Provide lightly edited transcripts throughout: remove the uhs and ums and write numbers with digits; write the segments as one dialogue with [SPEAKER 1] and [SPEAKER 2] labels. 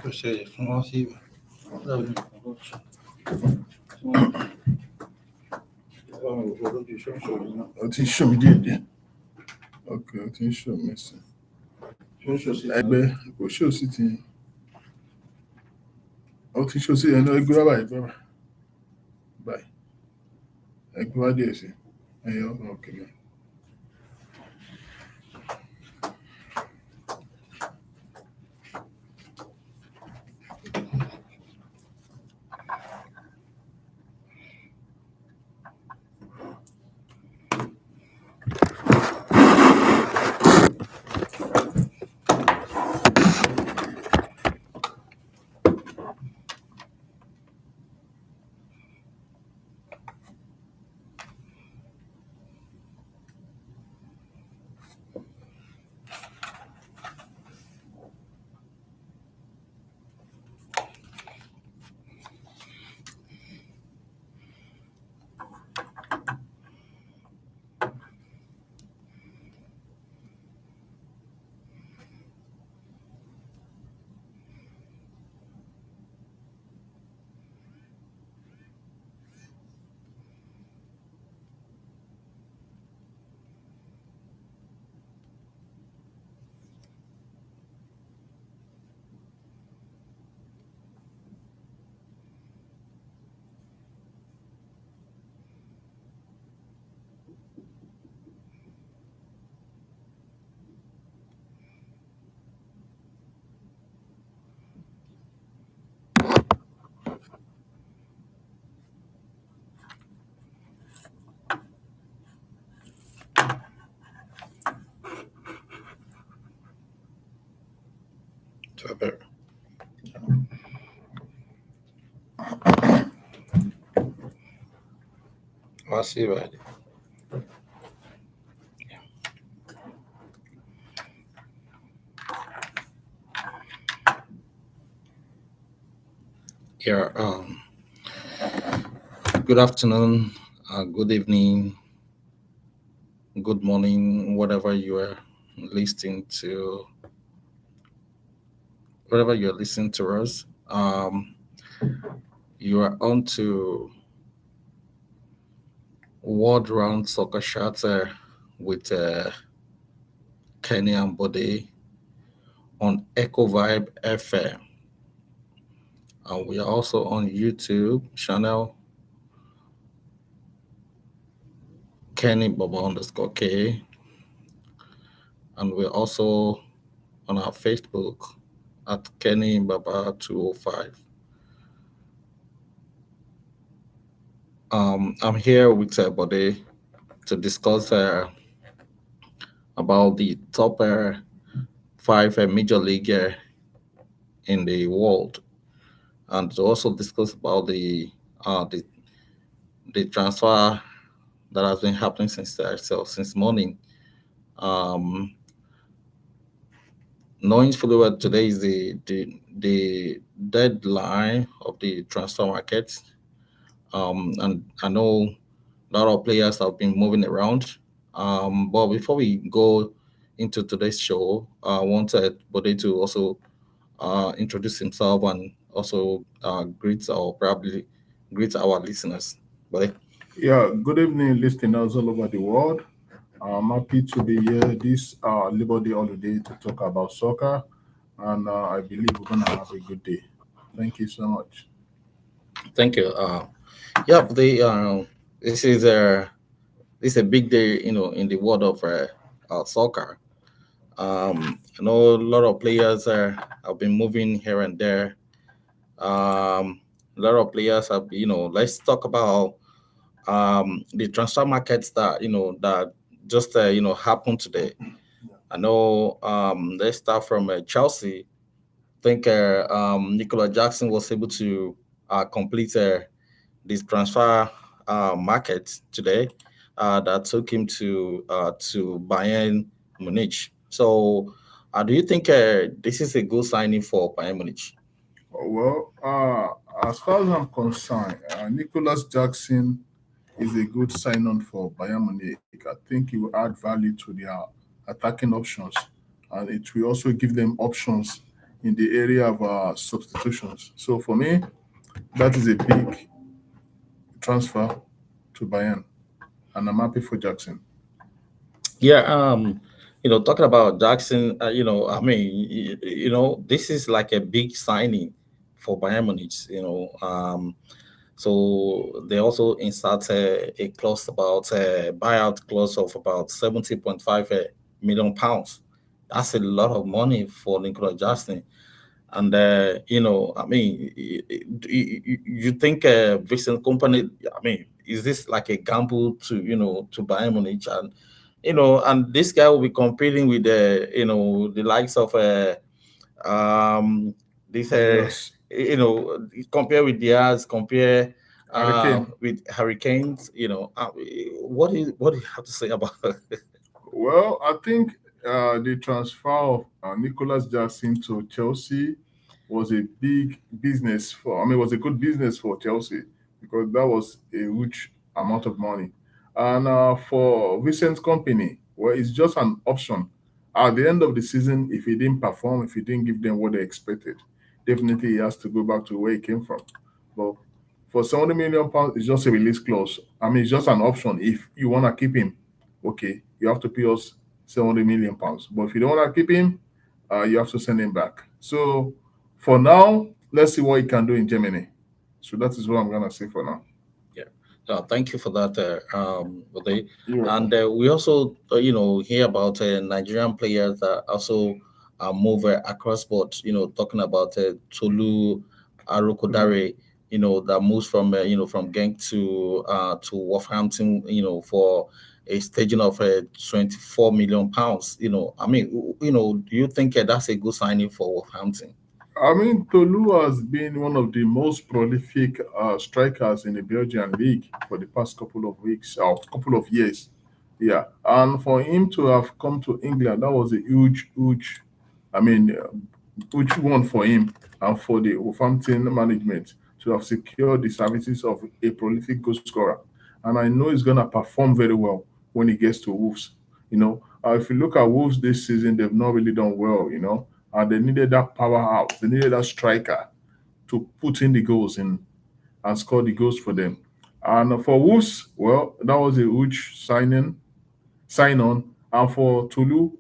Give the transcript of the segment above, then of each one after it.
[SPEAKER 1] Você falou assim,
[SPEAKER 2] ó ti ń ṣò mí díẹ̀díẹ̀. Ok, ó ti ń ṣò mí sí. Ẹgbẹ́ kò ṣò sí ti. Ó ti ṣò sí ẹnu ẹgbẹ́ wá báyìí bẹ́ẹ̀ báyìí. Ẹgbẹ́ wá díẹ̀ sí. Ẹyọ ọkẹ́ mi.
[SPEAKER 1] saber. Assim, velho. Yeah, good afternoon, good evening, good morning, whatever you are listening to, whatever you're listening to us. You are on to World Round Soccer Shots with Kenny and Bode on Echo Vibe FM. We are also on YouTube channel Kenny Baba underscore K. And we're also on our Facebook at Kenny Baba 205. I'm here with Bode to discuss about the top 5 major league in the world, and to also discuss about the transfer that has been happening since morning. Knowing fully well today is the deadline of the transfer market, and I know a lot of players have been moving around. But before we go into today's show, I wanted Bode to also introduce himself and also greet our listeners. Bode.
[SPEAKER 2] Yeah, good evening, listeners all over the world. I'm happy to be here this Labor Day holiday to talk about soccer, and I believe we're gonna have a good day. Thank you so much.
[SPEAKER 1] Thank you. Yeah, this is a big day, in the world of soccer. I know a lot of players have been moving here and there. A lot of players have, let's talk about the transfer markets that just happened today. I know. Let's start from Chelsea. I think Nicola Jackson was able to complete this transfer market today that took him to Bayern Munich. So, do you think this is a good signing for Bayern Munich?
[SPEAKER 2] Well, as far as I'm concerned, Nicholas Jackson is a good sign-on for Bayern Munich. I think he will add value to their attacking options, and it will also give them options in the area of substitutions. So for me, that is a big transfer to Bayern, and I'm happy for Jackson.
[SPEAKER 1] Yeah, talking about Jackson, this is like a big signing for Bayern Munich. So they also insert a clause about buyout clause of about 70.5 million pounds. That's a lot of money for Nicola Jackson. And you think Vixen Company? I mean, is this like a gamble to to Bayern Munich? And and this guy will be competing with the the likes of um this
[SPEAKER 2] Diaz,
[SPEAKER 1] compare with Diaz, compare
[SPEAKER 2] Hurricane.
[SPEAKER 1] with Hurricanes. What do you have to say about
[SPEAKER 2] Well, I think the transfer of Nicolas Jackson to Chelsea was a big business for. I mean, it was a good business for Chelsea because that was a huge amount of money. And for Vincent's company, well, it's just an option. At the end of the season, if he didn't perform, if he didn't give them what they expected, definitely he has to go back to where he came from. But for 70 million pounds, it's just a release clause. I mean, it's just an option. If you want to keep him, okay, you have to pay us 70 million pounds. But if you don't want to keep him, you have to send him back. So for now, let's see what he can do in Germany. So that is what I'm gonna say for now.
[SPEAKER 1] Yeah. Thank you for that, Bode.
[SPEAKER 2] You're welcome.
[SPEAKER 1] And we also, hear about Nigerian players that also move across board. Talking about Tolu
[SPEAKER 2] Tolu.
[SPEAKER 1] Arokodare, that moves from, from Genk to Wolverhampton, for a staging of 24 million pounds. I mean, do you think that's a good signing for Wolverhampton?
[SPEAKER 2] I mean, Tolu has been one of the most prolific strikers in the Belgian league for the past couple of weeks or couple of years. Yeah, and for him to have come to England, that was a huge, huge. I mean, huge one for him and for the Wolverhampton management to have secured the services of a prolific goal scorer. And I know he's gonna perform very well when he gets to Wolves. If you look at Wolves this season, they've not really done well. And they needed that powerhouse. They needed that striker to put in the goals in and score the goals for them. And for Wolves, well, that was a huge sign on. And for Tulu,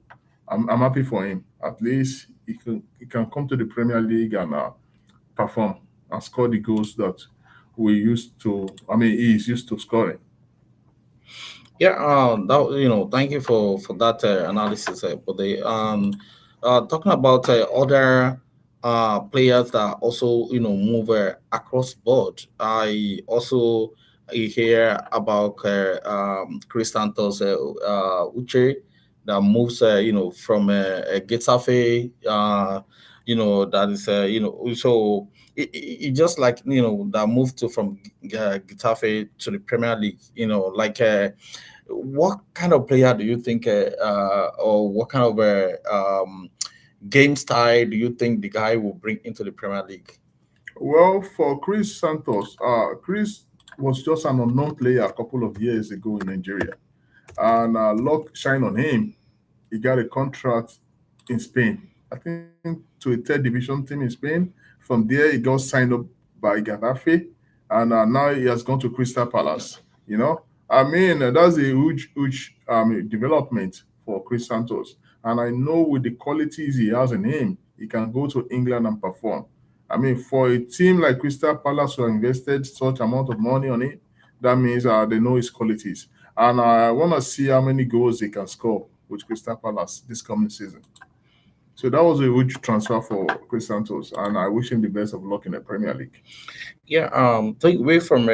[SPEAKER 2] I'm happy for him. At least he can come to the Premier League and perform and score the goals that we used to. I mean, he is used to scoring.
[SPEAKER 1] Yeah, thank you for that analysis. But talking about other players that also move across board. I also hear about Chris Santos Uche that moves from Getafe. That is so. It just like that moved to from Getafe to the Premier League. What kind of player do you think, or what kind of game style do you think the guy will bring into the Premier League?
[SPEAKER 2] Well, for Chris Santos, Chris was just an unknown player a couple of years ago in Nigeria, and luck shine on him. He got a contract in Spain, I think, to a third division team in Spain. From there, he got signed up by Gaddafi, and now he has gone to Crystal Palace. I mean, that's a huge, huge development for Chris Santos. And I know with the qualities he has in him, he can go to England and perform. I mean, for a team like Crystal Palace who have invested such amount of money on it, that means they know his qualities. And I want to see how many goals he can score with Crystal Palace this coming season. So that was a huge transfer for Chris Santos, and I wish him the best of luck in the Premier League.
[SPEAKER 1] Yeah, take away from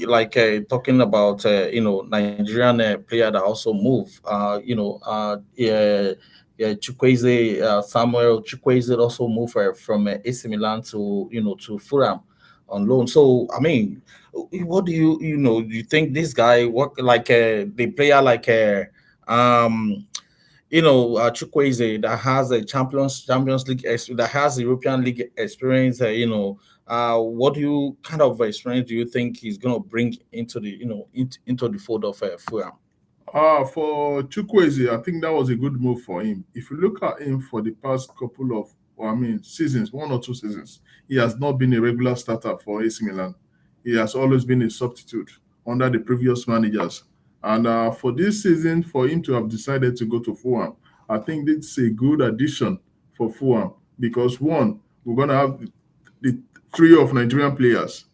[SPEAKER 1] like talking about Nigerian player that also move. Yeah, Chukwueze, Samuel Chukwueze also moved from AC Milan to to Fulham on loan. So I mean, what do do you think this guy what like the player like Chukwueze that has a Champions League that has European League experience. What do you kind of experience do you think he's going to bring into the into the fold of Fulham?
[SPEAKER 2] For Chukwueze, I think that was a good move for him. If you look at him for the past couple of, well, I mean, seasons, 1 or 2 seasons, he has not been a regular starter for AC Milan. He has always been a substitute under the previous managers. And for this season, for him to have decided to go to Fulham, I think it's a good addition for Fulham because one, we're going to have the three of Nigerian players.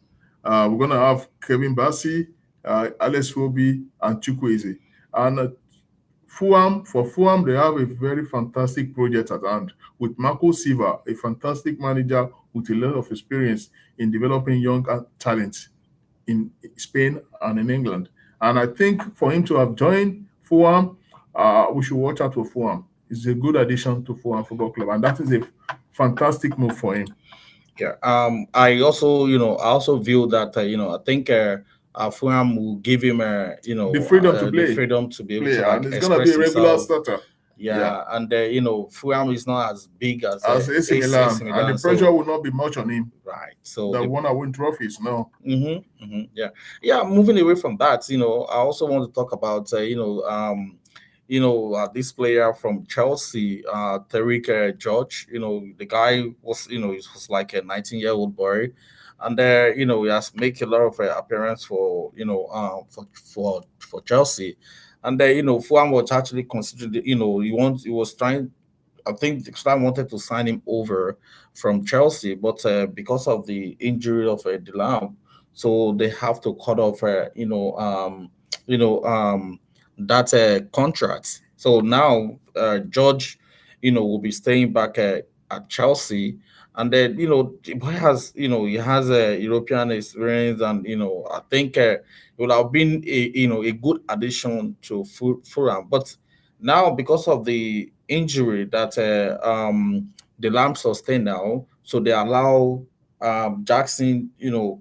[SPEAKER 2] We're going to have Kevin Bassi, Alex Wobi, and Chukwueze. And for Fulham, they have a very fantastic project at hand with Marco Silva, a fantastic manager with a lot of experience in developing young talent in Spain and in England. And I think for him to have joined Fulham, we should watch out for Fulham. It's a good addition to Fulham Football Club, and that is a fantastic move for him.
[SPEAKER 1] Yeah. I also, I also view that, I think Fulham will give him,
[SPEAKER 2] The freedom to
[SPEAKER 1] the
[SPEAKER 2] play,
[SPEAKER 1] freedom to be able to
[SPEAKER 2] and
[SPEAKER 1] like
[SPEAKER 2] it's gonna be
[SPEAKER 1] express
[SPEAKER 2] a regular
[SPEAKER 1] himself.
[SPEAKER 2] starter. Yeah,
[SPEAKER 1] Yeah, and Fulham is not as big as
[SPEAKER 2] as AC
[SPEAKER 1] AC
[SPEAKER 2] Milan, and the
[SPEAKER 1] Milan,
[SPEAKER 2] pressure
[SPEAKER 1] so
[SPEAKER 2] will not be much on him.
[SPEAKER 1] right. So
[SPEAKER 2] That
[SPEAKER 1] the
[SPEAKER 2] one I win trophies. No,
[SPEAKER 1] yeah, yeah. Moving away from that, I also want to talk about this player from Chelsea, Tariq George. The guy was he was like a 19-year-old boy, and he has made a lot of appearance for for Chelsea, and Fulham was actually considering he was trying. I think the club wanted to sign him over from Chelsea, but because of the injury of Delam, so they have to cut off, you know, um, that contract. So now George, will be staying back at Chelsea, and then the boy has, he has a European experience, and I think it would have been a good addition to Fulham, but now because of the injury that the Lamb sustained now, so they allow Jackson,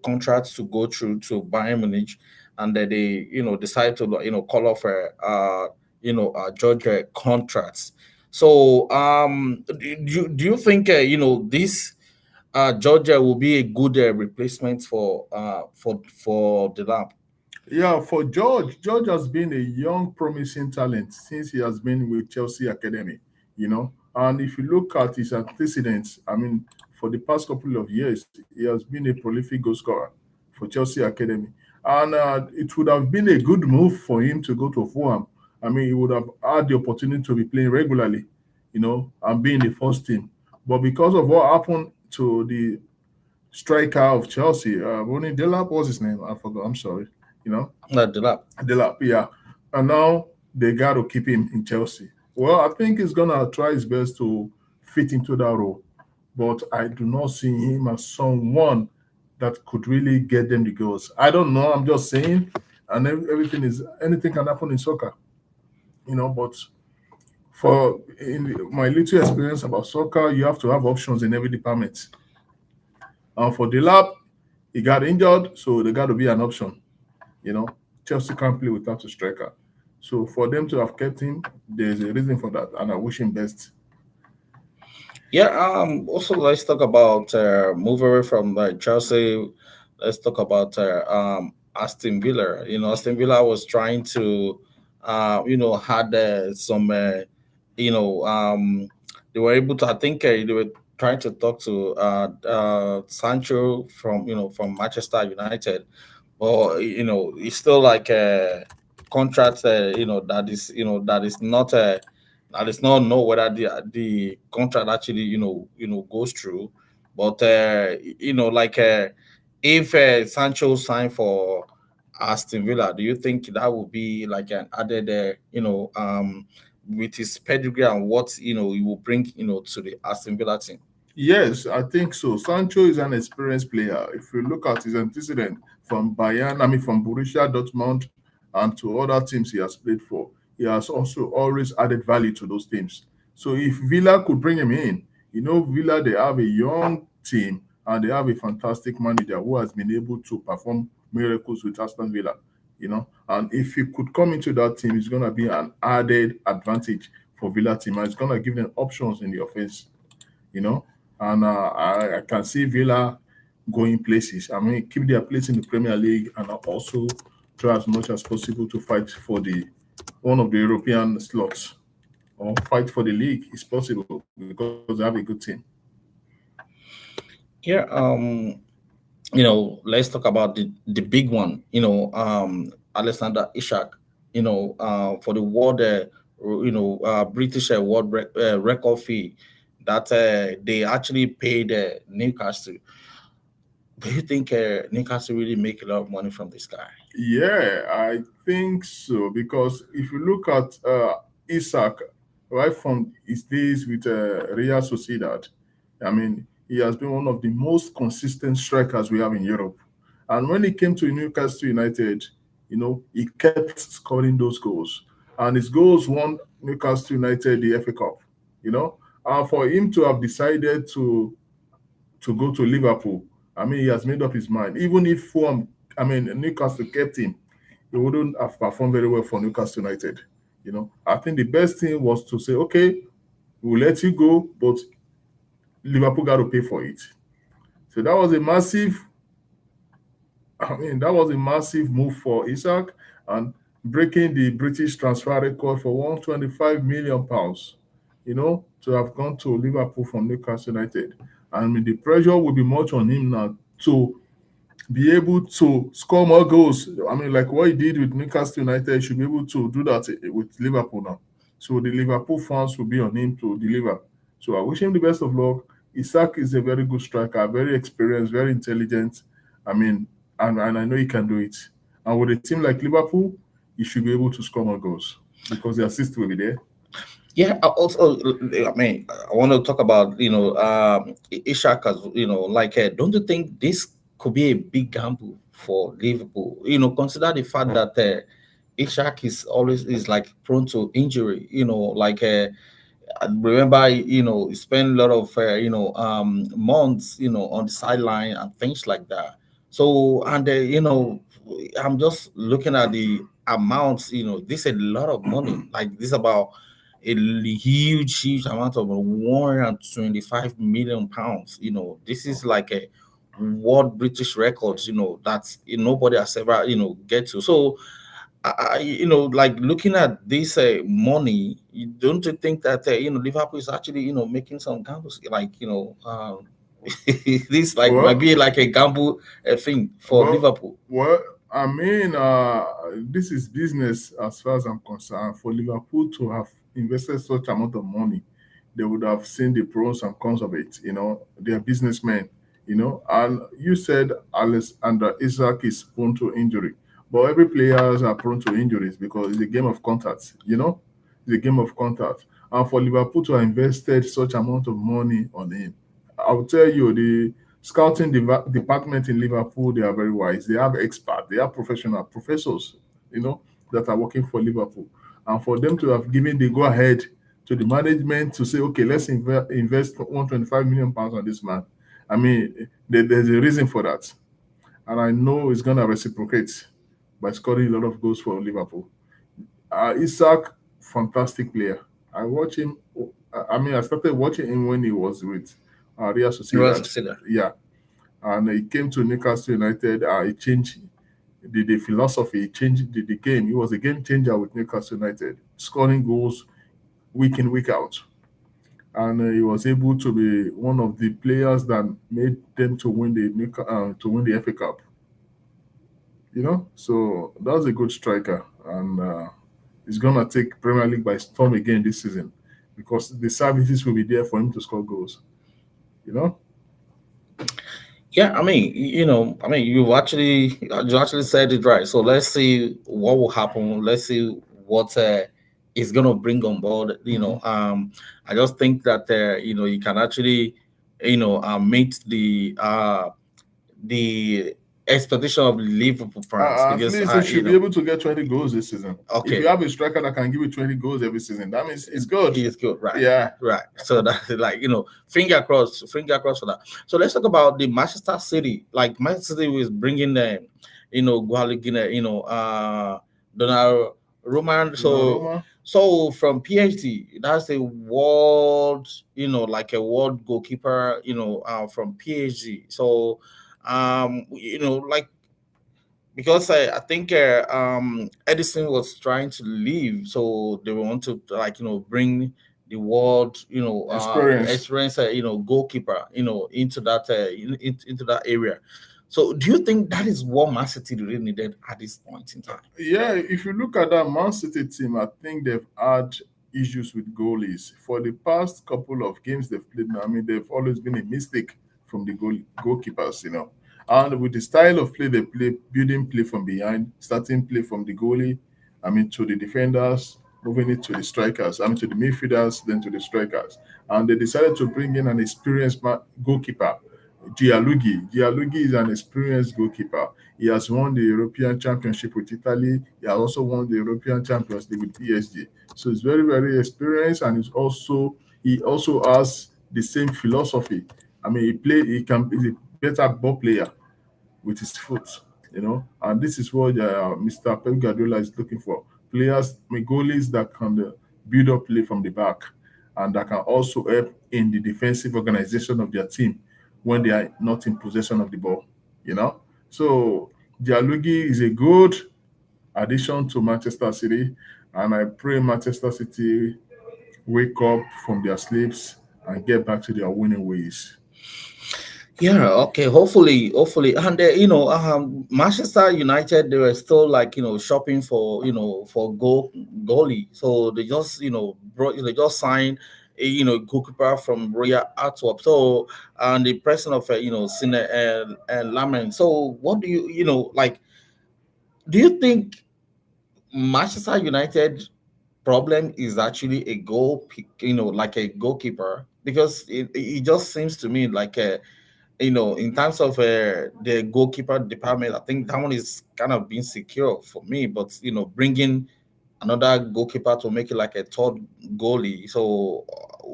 [SPEAKER 1] contracts to go through to Bayern Munich, and then they, decide to, call off Georgia contracts. So, do you think, this Georgia will be a good replacement for the Lamb?
[SPEAKER 2] yeah, for George, George has been a young, promising talent since he has been with Chelsea Academy, And if you look at his antecedents, I mean, for the past couple of years, he has been a prolific goal scorer for Chelsea Academy. And it would have been a good move for him to go to Fulham. I mean, he would have had the opportunity to be playing regularly, and be in the first team. But because of what happened to the striker of Chelsea, Ronnie Delap was his name. I forgot. I'm sorry. You know,
[SPEAKER 1] The Lamb.
[SPEAKER 2] Delap. Yeah, and now they got to keep him in Chelsea. Well, I think he's gonna try his best to fit into that role, but I do not see him as someone that could really get them the goals. I don't know. I'm just saying, and anything can happen in soccer, But for in my little experience about soccer, you have to have options in every department. And for Delap, he got injured, so there got to be an option. You know, Chelsea can't play without a striker. So for them to have kept him, there's a reason for that, and I wish him best.
[SPEAKER 1] Yeah. Also, let's talk about move away from Chelsea. Let's talk about Aston Villa. Aston Villa was trying to, had some, they were able to. I think they were trying to talk to Sancho from Manchester United, but it's still like a contract. That is not that is not know whether the contract actually goes through, but like if Sancho signed for Aston Villa, do you think that would be like an added with his pedigree and what he will bring to the Aston Villa team?
[SPEAKER 2] Yes, I think so. Sancho is an experienced player. If you look at his antecedent from Bayern, I mean from Borussia Dortmund and to other teams he has played for, he has also always added value to those teams. So if Villa could bring him in, Villa they have a young team and they have a fantastic manager who has been able to perform miracles with Aston Villa. And if he could come into that team, it's gonna be an added advantage for Villa team, and it's gonna give them options in the offense you know. And I can see Villa going places. I mean, keep their place in the Premier League and also try as much as possible to fight for the one of the European slots or fight for the league. It's possible because they have a good team.
[SPEAKER 1] Yeah, let's talk about the big one. Alexander Ishak. For the world, British record fee that they actually paid Newcastle. Do you think Newcastle really make a lot of money from this guy?
[SPEAKER 2] Yeah, I think so because if you look at Isak right from his days with Real Sociedad, I mean, he has been one of the most consistent strikers we have in Europe. And when he came to Newcastle United, he kept scoring those goals. And his goals won Newcastle United the FA Cup, you know. And for him to have decided to go to Liverpool, I mean, he has made up his mind. Even if Newcastle kept him, he wouldn't have performed very well for Newcastle United. I think the best thing was to say, okay, we'll let you go, but Liverpool got to pay for it. So that was a massive move for Isak and breaking the British transfer record for £125 million, to have gone to Liverpool from Newcastle United. I mean, the pressure will be much on him now to be able to score more goals. I mean, like what he did with Newcastle United, he should be able to do that with Liverpool now. So the Liverpool fans will be on him to deliver. So I wish him the best of luck. Isak is a very good striker, very experienced, very intelligent. I mean, and I know he can do it. And with a team like Liverpool, he should be able to score more goals because the assist will be there.
[SPEAKER 1] Yeah, also, I mean, I want to talk about, Ishak as, like, don't you think this could be a big gamble for Liverpool? Consider the fact that Ishak is like prone to injury, like, I remember, he spent a lot of, months, on the sideline and things like that. So, and, I'm just looking at the amounts, this is a lot of money. Like, this about huge amount of 125 million pounds. This is like a world British records, that nobody has ever, get to. So, like looking at this money, don't you think that Liverpool is actually making some gambles, like this like might
[SPEAKER 2] Well,
[SPEAKER 1] be like a gamble thing for
[SPEAKER 2] well,
[SPEAKER 1] Liverpool.
[SPEAKER 2] well. I mean, this is business as far as I'm concerned. For Liverpool to have invested such amount of money, they would have seen the pros and cons of it. They are businessmen. And you said Alexander Isaac is prone to injury, but every players are prone to injuries because it's a game of contact. It's a game of contact. And for Liverpool to have invested such amount of money on him, I will tell you the scouting department in Liverpool, they are very wise. They have experts, they have professional professors, you know, that are working for Liverpool. And for them to have given the go ahead to the management to say, okay, let's invest £125 million on this man. I mean, there's a reason for that. And I know it's going to reciprocate by scoring a lot of goals for Liverpool. Isak, fantastic player. I watch him. I mean, I started watching him when he was with Real
[SPEAKER 1] Well,
[SPEAKER 2] Sociedad.
[SPEAKER 1] see that.
[SPEAKER 2] Yeah, and he came to Newcastle United. He changed the philosophy, he changed the game. He was a game changer with Newcastle United, scoring goals week in, week out. And he was able to be one of the players that made them to win the FA Cup. So that's a good striker, and he's gonna take Premier League by storm again this season because the services will be there for him to score goals. You know,
[SPEAKER 1] Yeah, I mean, you actually said it right. So let's see what will happen. Let's see what is gonna bring on board.
[SPEAKER 2] hmm
[SPEAKER 1] I just think that you can actually meet the expectation of Liverpool fans
[SPEAKER 2] at
[SPEAKER 1] because
[SPEAKER 2] least he should be able to get 20 goals this season. If you
[SPEAKER 1] okay,
[SPEAKER 2] have a striker that can give you 20 goals every season, that means it's good.
[SPEAKER 1] it's good, right?
[SPEAKER 2] Yeah.
[SPEAKER 1] Right. So that's like finger crossed for that. So let's talk about the Manchester City. Like Manchester City is bringing the, Gualigina, Donald Roman. So
[SPEAKER 2] Donnarumma.
[SPEAKER 1] from PSG, that's a world, like a world goalkeeper, from PSG. So, like because I think Edison was trying to leave, so they want to like bring the world
[SPEAKER 2] Experience.
[SPEAKER 1] experience goalkeeper into that into that area. So do you think that is what Man City really needed at this point in time?
[SPEAKER 2] Yeah, if you look at that Man City team, I think they've had issues with goalies for the past couple of games they've played. Now, I mean, they've always been a mistake from the goalkeepers, And with the style of play they play, building play from behind, starting play from the goalie, I mean, to the defenders, moving it to the strikers, I mean, to the midfielders, then to the strikers. And they decided to bring in an experienced goalkeeper, Gianluigi. Gianluigi is an experienced goalkeeper. He has won the European Championship with Italy. He has also won the European Champions League with PSG. So he's very, very experienced, and he also has the same philosophy. I mean, he's a better ball player with his foot. And this is what Mr. Pep Guardiola is looking for. Players, I mean, goalies that can build up play from the back and that can also help in the defensive organization of their team when they are not in possession of the ball. You know, so Dialogi is a good addition to Manchester City, and I pray Manchester City wake up from their sleeps and get back to their winning ways.
[SPEAKER 1] Yeah, okay. Hopefully, and Manchester United, they were still like shopping for for goalie, so they just they just signed a goalkeeper from Royal Antwerp. So and the president of Sine and Lamin. So what do like? Do you think Manchester United problem is actually a like a goalkeeper? Because it just seems to me like in terms of the goalkeeper department, I think that one is kind of being secure for me. But bringing another goalkeeper to make it like a third goalie. So,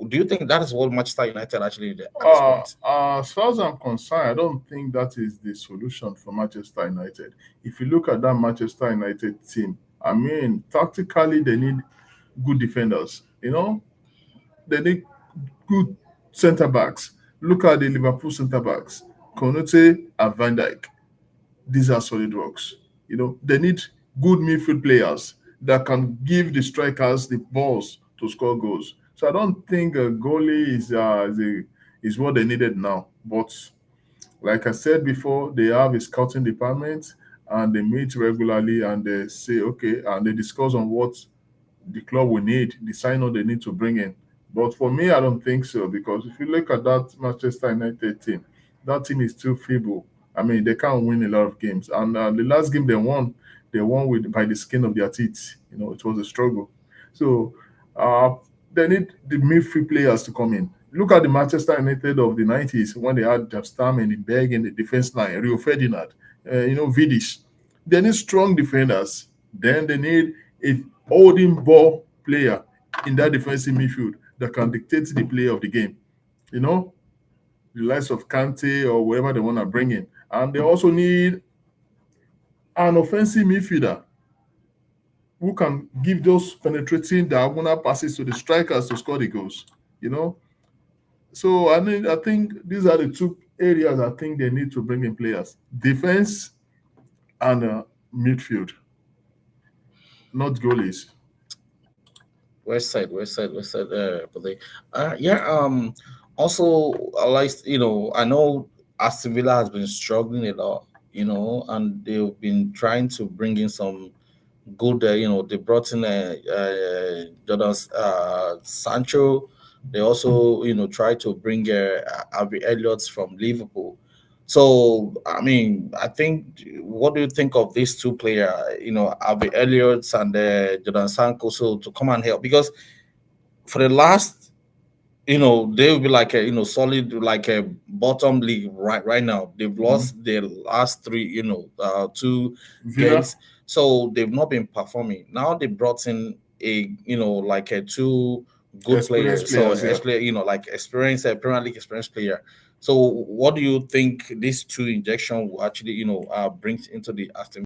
[SPEAKER 1] do you think that is what Manchester United actually did at this point?
[SPEAKER 2] As far as I'm concerned, I don't think that is the solution for Manchester United. If you look at that Manchester United team, I mean, tactically, they need good defenders. They need good centre backs. Look at the Liverpool centre backs, Konate and Van Dijk. These are solid works. They need good midfield players that can give the strikers the balls to score goals. So I don't think a goalie is what they needed now. But like I said before, they have a scouting department and they meet regularly and they say, okay, and they discuss on what the club will need, the sign on they need to bring in. But for me, I don't think so because if you look at that Manchester United team, that team is too feeble. I mean, they can't win a lot of games. And the last game they won with by the skin of their teeth. It was a struggle. So uh, they need the midfield players to come in. Look at the Manchester United of the 90s when they had Stam and the Berg in the defense line, Rio Ferdinand, Vidic. They need strong defenders. Then they need a holding ball player in that defensive midfield that can dictate the play of the game. You know, the likes of Kante or whoever they want to bring in. And they also need an offensive midfielder who can give those penetrating diagonal passes to the strikers to score the goals. You know, so I think these are the two areas I think they need to bring in players: defense and midfield, not goalies.
[SPEAKER 1] West Side. But yeah. Also, I like I know Aston Villa has been struggling a lot. And they've been trying to bring in some good. They brought in Jordan Sancho. They also tried to bring Harvey Elliott from Liverpool. So I mean, I think, what do you think of these two players? Harvey Elliott and Jordan Sancho, so to come and help, because for the last they will be like a solid like a bottom league right now. They've
[SPEAKER 2] Mhm.
[SPEAKER 1] lost their last three two
[SPEAKER 2] Villa,
[SPEAKER 1] games, so they've not been performing. Now they brought in a like a two good
[SPEAKER 2] experienced
[SPEAKER 1] players, so
[SPEAKER 2] players, yeah.
[SPEAKER 1] like experienced Premier League experienced player. So what do you think these two injection will actually bring into the Aston